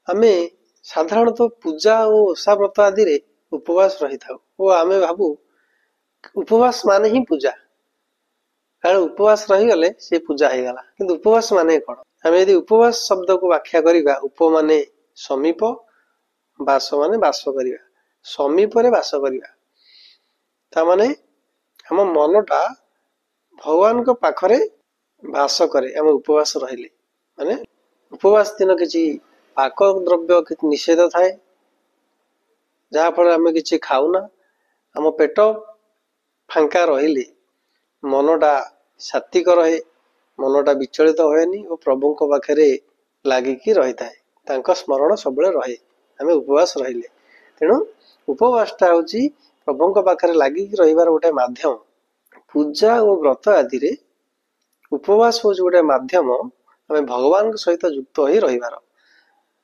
ଆମେ ସାଧାରଣତଃ ପୂଜା ଓ ଓଷା ବ୍ରତ ଆଦିରେ ଉପବାସ ରହିଥାଉ ଓ ଆମେ ଭାବୁ ଉପବାସ ମାନେ ହିଁ ପୂଜା, କାରଣ ଉପବାସ ରହିଗଲେ ସେ ପୂଜା ହେଇଗଲା। କିନ୍ତୁ ଉପବାସ ମାନେ କଣ? ଆମେ ଯଦି ଉପବାସ ଶବ୍ଦକୁ ବ୍ୟାଖ୍ୟା କରିବା, ଉପ ମାନେ ସମୀପ, ବାସ ମାନେ ବାସ କରିବା, ସମୀପରେ ବାସ କରିବା। ତାମାନେ ଆମ ମନଟା ଭଗବାନଙ୍କ ପାଖରେ ବାସ କରେ ଆମେ ଉପବାସ ରହିଲେ। ମାନେ ଉପବାସ ଦିନ କିଛି ପାକ ଦ୍ରବ୍ୟ କିଛି ନିଷେଧ ଥାଏ, ଯାହା ଫଳରେ ଆମେ କିଛି ଖାଉନା। ଆମ ପେଟ ଫାଙ୍କା ରହିଲେ ମନଟା ସାତ୍ବିକ ରହେ, ମନଟା ବିଚଳିତ ହୁଏନି ଓ ପ୍ରଭୁଙ୍କ ପାଖରେ ଲାଗିକି ରହିଥାଏ, ତାଙ୍କ ସ୍ମରଣ ସବୁବେଳେ ରହେ ଆମେ ଉପବାସ ରହିଲେ। ତେଣୁ ଉପବାସଟା ହଉଛି ପ୍ରଭୁଙ୍କ ପାଖରେ ଲାଗିକି ରହିବାର ଗୋଟେ ମାଧ୍ୟମ। ପୂଜା ଓ ବ୍ରତ ଆଦିରେ ଉପବାସ ହଉଛି ଗୋଟେ ମାଧ୍ୟମ ଆମେ ଭଗବାନଙ୍କ ସହିତ ଯୁକ୍ତ ହୋଇ ରହିବାର।